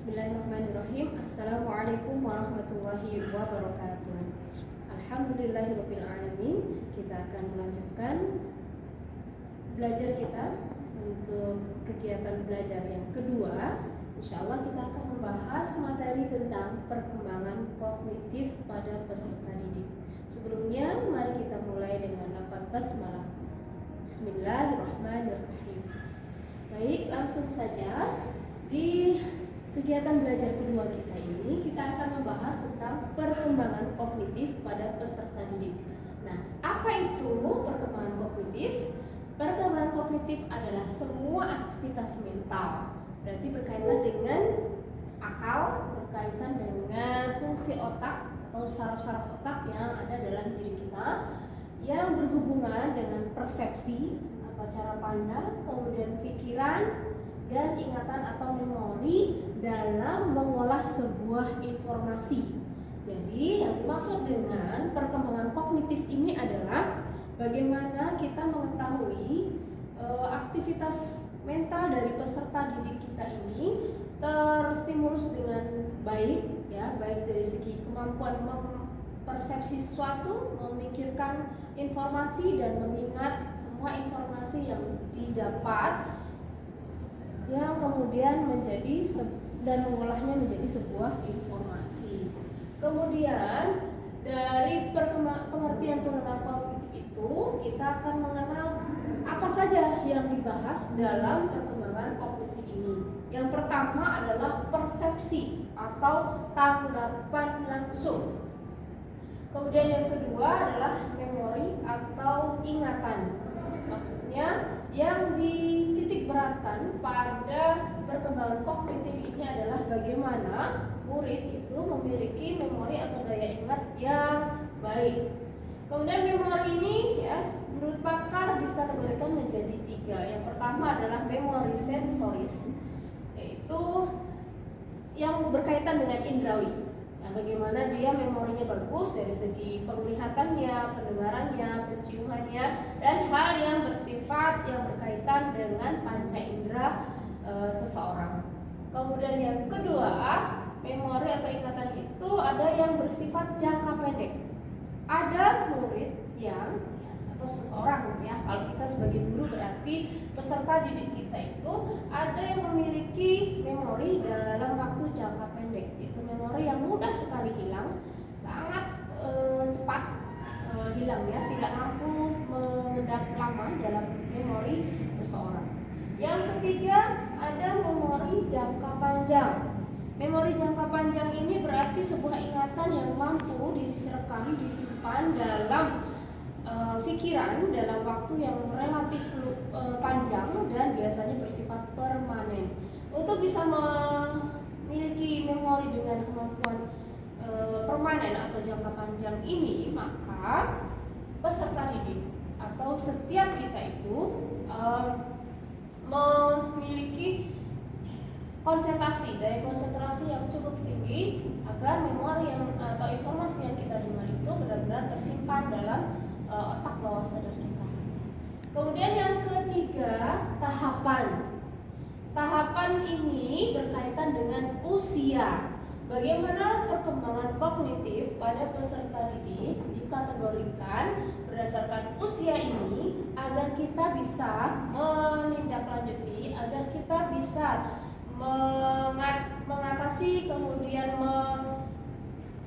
Bismillahirrahmanirrahim. Assalamualaikum warahmatullahi wabarakatuh. Alhamdulillahirabbil alamin. Kita akan melanjutkan belajar kita untuk kegiatan belajar yang kedua. Insyaallah kita akan membahas materi tentang perkembangan kognitif pada peserta didik. Sebelumnya, mari kita mulai dengan lafaz basmalah. Bismillahirrahmanirrahim. Baik, langsung saja. Di kegiatan belajar kedua kita ini, kita akan membahas tentang perkembangan kognitif pada peserta didik. Nah, apa itu perkembangan kognitif? Perkembangan kognitif adalah semua aktivitas mental, berarti berkaitan dengan akal, berkaitan dengan fungsi otak atau saraf-saraf otak yang ada dalam diri kita, yang berhubungan dengan persepsi atau cara pandang, kemudian pikiran, dan ingatan atau memori dalam mengolah sebuah informasi. Jadi yang dimaksud dengan perkembangan kognitif ini adalah bagaimana kita mengetahui aktivitas mental dari peserta didik kita ini terstimulus dengan baik, ya, baik dari segi kemampuan mempersepsi sesuatu, memikirkan informasi dan mengingat semua informasi yang didapat, yang kemudian menjadi dan mengolahnya menjadi sebuah informasi. Kemudian dari pengertian pengenalan kognitif itu, kita akan mengenal apa saja yang dibahas dalam perkembangan kognitif ini. Yang pertama adalah persepsi atau tanggapan langsung. Kemudian yang kedua adalah memori atau ingatan. Maksudnya yang dititik beratkan pada perkembangan kognitif ini adalah bagaimana murid itu memiliki memori atau daya ingat yang baik. Kemudian memori ini, ya, menurut pakar dikategorikan menjadi 3. Yang pertama adalah memori sensoris, yaitu yang berkaitan dengan indrawi. Bagaimana dia memorinya bagus dari segi penglihatannya, pendengarannya, penciumannya, dan hal yang bersifat yang berkaitan dengan panca indera seseorang. Kemudian yang kedua, memori atau ingatan itu ada yang bersifat jangka pendek. Ada murid yang atau seseorang, ya, kalau kita sebagai guru berarti peserta didik kita itu ada yang memiliki memori dalam waktu jangka pendek, yaitu memori yang mudah sekali hilang, sangat cepat hilang, ya, tidak mampu mengendap lama dalam memori seseorang. Yang ketiga, ada memori jangka panjang. Memori jangka panjang ini berarti sebuah ingatan yang mampu direkam, disimpan dalam pikiran dalam waktu yang relatif panjang dan biasanya bersifat permanen. Untuk bisa memiliki memori dengan kemampuan permanen atau jangka panjang ini, maka peserta didik atau setiap kita itu memiliki daya konsentrasi yang cukup tinggi agar memori atau informasi yang kita dengar itu benar-benar tersimpan dalam otak bawah sadar kita. Kemudian yang ketiga, tahapan. Tahapan ini berkaitan dengan usia. Bagaimana perkembangan kognitif pada peserta didik dikategorikan berdasarkan usia ini agar kita bisa menindaklanjuti, agar kita bisa mengatasi, kemudian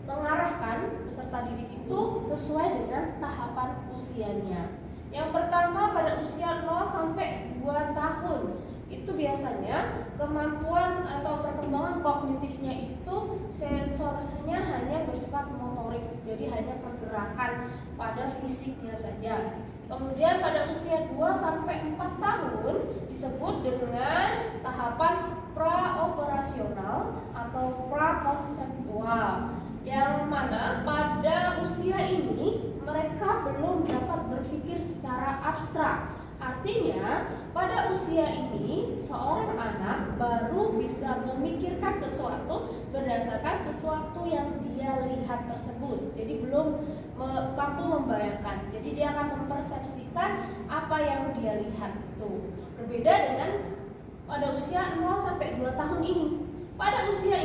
mengarahkan peserta didik itu sesuai dengan tahapan usianya. Yang pertama pada usia 0 sampai 2 tahun. Itu biasanya kemampuan atau perkembangan kognitifnya itu sensornya hanya bersifat motorik, jadi hanya pergerakan pada fisiknya saja. Kemudian pada usia 2 sampai 4 tahun disebut dengan tahapan praoperasional atau prakonseptual, yang mana pada usia ini mereka belum dapat berpikir secara abstrak. Artinya pada usia ini seorang anak baru bisa memikirkan sesuatu berdasarkan sesuatu yang dia lihat tersebut. Jadi belum mampu membayangkan. Jadi dia akan mempersepsikan apa yang dia lihat itu. Berbeda dengan pada usia 0 sampai 2 tahun ini. Pada usia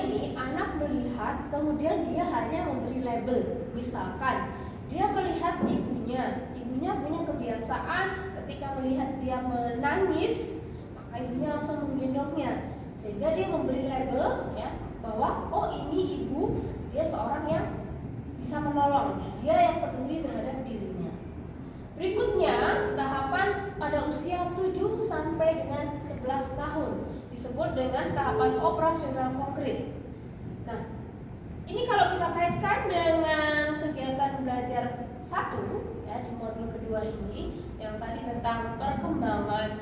kemudian dia hanya memberi label. Misalkan dia melihat ibunya punya kebiasaan ketika melihat dia menangis, maka ibunya langsung menggendongnya, sehingga dia memberi label ya bahwa oh ini ibu, dia seorang yang bisa menolong, dia yang peduli terhadap dirinya. Berikutnya, tahapan pada usia 7 sampai dengan 11 tahun disebut dengan tahapan operasional konkret. Nah, ini kalau kita kaitkan dengan kegiatan belajar 1 ya di modul kedua ini yang tadi tentang perkembangan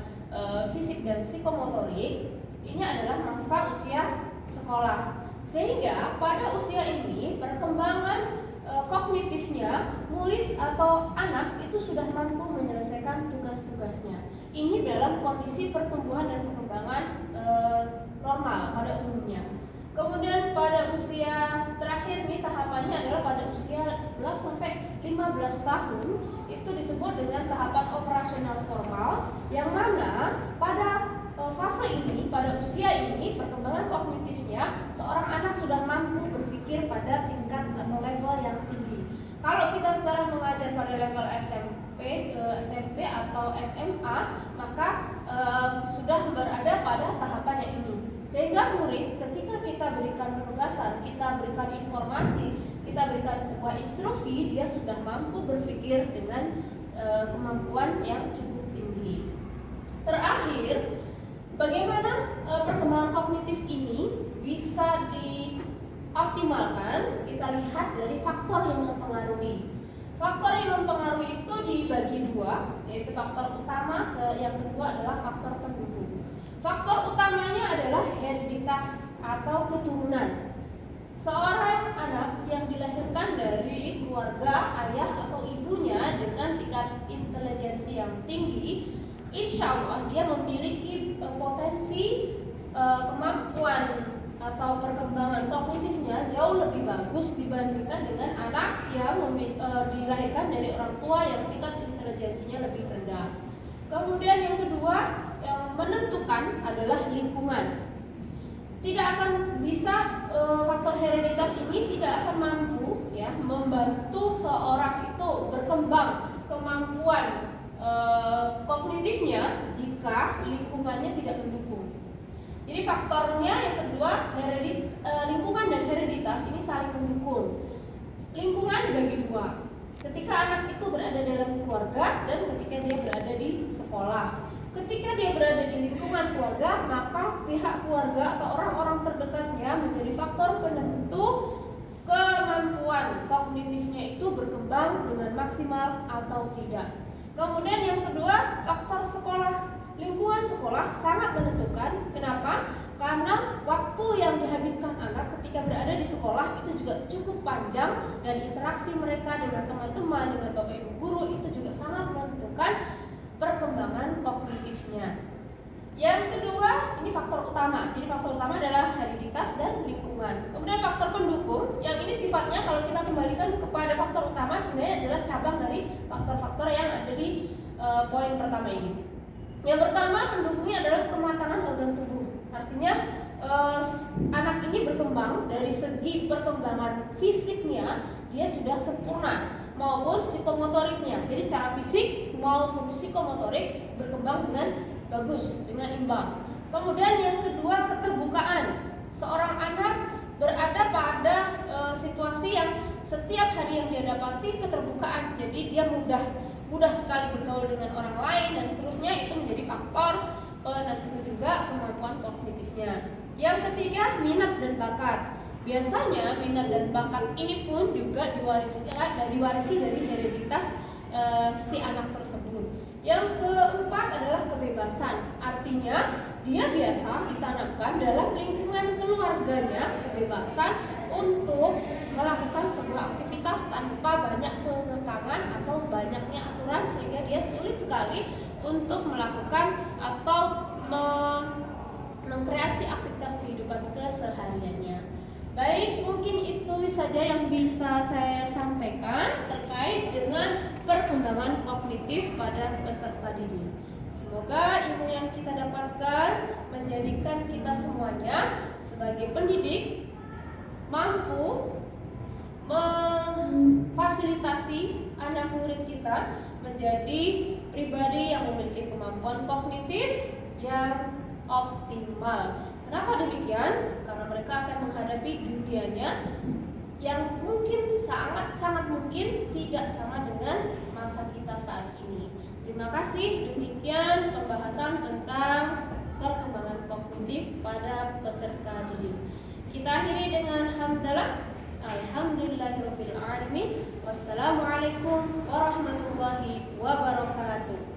fisik dan psikomotorik, ini adalah masa usia sekolah. Sehingga pada usia ini perkembangan kognitifnya murid atau anak itu sudah mampu menyelesaikan tugas-tugasnya. Ini dalam kondisi pertumbuhan dan perkembangan normal pada umumnya. Kemudian pada usia terakhir nih tahapannya adalah pada usia 11 sampai 15 tahun itu disebut dengan tahapan operasional formal, yang mana pada fase ini, pada usia ini perkembangan kognitifnya seorang anak sudah mampu berpikir pada tingkat atau level yang tinggi. Kalau kita sekarang mengajar pada level SMP atau SMA, maka sudah berada pada tahapan yang ini. Sehingga murid ketika kita berikan penugasan, kita berikan informasi, kita berikan sebuah instruksi, dia sudah mampu berpikir dengan kemampuan yang cukup tinggi. Terakhir, bagaimana perkembangan kognitif ini bisa dioptimalkan? Kita lihat dari faktor yang mempengaruhi. Faktor yang mempengaruhi itu dibagi dua, yaitu faktor utama, yang kedua adalah faktor pendukung. Faktor utamanya adalah hereditas atau keturunan. Seorang anak yang dilahirkan dari keluarga ayah atau ibunya dengan tingkat intelijensi yang tinggi, insya Allah dia memiliki potensi kemampuan atau perkembangan kognitifnya jauh lebih bagus dibandingkan dengan anak yang dilahirkan dari orang tua yang tingkat intelijensinya lebih rendah. Kemudian yang kedua yang menentukan adalah lingkungan. Tidak akan bisa faktor hereditas ini tidak akan mampu ya membantu seorang itu berkembang kemampuan kognitifnya jika lingkungannya tidak mendukung. Jadi faktornya yang kedua lingkungan dan hereditas ini saling mendukung. Lingkungan dibagi dua. Ketika anak itu berada dalam keluarga dan ketika dia berada di sekolah. Ketika dia berada di lingkungan keluarga, maka pihak keluarga atau orang-orang terdekatnya menjadi faktor penentu kemampuan kognitifnya itu berkembang dengan maksimal atau tidak. Kemudian yang kedua, faktor sekolah. Lingkungan sekolah sangat menentukan. Kenapa? Karena waktu yang dihabiskan anak ketika berada di sekolah itu juga cukup panjang, dan interaksi mereka dengan teman-teman, dengan bapak ibu guru itu juga sangat menentukan perkembangan kognitifnya. Yang kedua, ini faktor utama. Jadi faktor utama adalah hereditas dan lingkungan. Kemudian faktor pendukung, yang ini sifatnya kalau kita kembalikan kepada faktor utama sebenarnya adalah cabang dari faktor-faktor yang ada di poin pertama ini. Yang pertama, pendukungnya adalah kematangan organ tubuh. Artinya anak ini berkembang dari segi perkembangan fisiknya, dia sudah sempurna, maupun psikomotoriknya. Jadi secara fisik maupun psikomotorik berkembang dengan bagus, dengan imbang. Kemudian yang kedua, keterbukaan. Seorang anak berada pada situasi yang setiap hari yang dia dapati keterbukaan. Jadi dia mudah sekali bergaul dengan orang lain dan seterusnya. Itu menjadi faktor penentu juga kemampuan kognitifnya. Yang ketiga, minat dan bakat. Biasanya minat dan bakat ini pun juga diwarisi dari hereditas si anak tersebut. Yang keempat adalah kebebasan. Artinya dia biasa ditanamkan dalam lingkungan keluarganya kebebasan untuk melakukan sebuah aktivitas tanpa banyak pengekangan atau banyaknya aturan, sehingga dia sulit sekali untuk melakukan atau mengkreasi aktivitas kehidupan kesehariannya. Baik, mungkin itu saja yang bisa saya sampaikan terkait dengan perkembangan kognitif pada peserta didik. Semoga ilmu yang kita dapatkan menjadikan kita semuanya sebagai pendidik mampu memfasilitasi anak murid kita menjadi pribadi yang memiliki kemampuan kognitif yang optimal. Kenapa demikian? Karena mereka akan menghadapi dunianya yang mungkin sangat mungkin tidak sama dengan masa kita saat ini. Terima kasih, demikian pembahasan tentang perkembangan kognitif pada peserta didik. Kita akhiri dengan hamdalah. Alhamdulillahirabbil alamin. Wassalamualaikum warahmatullahi wabarakatuh.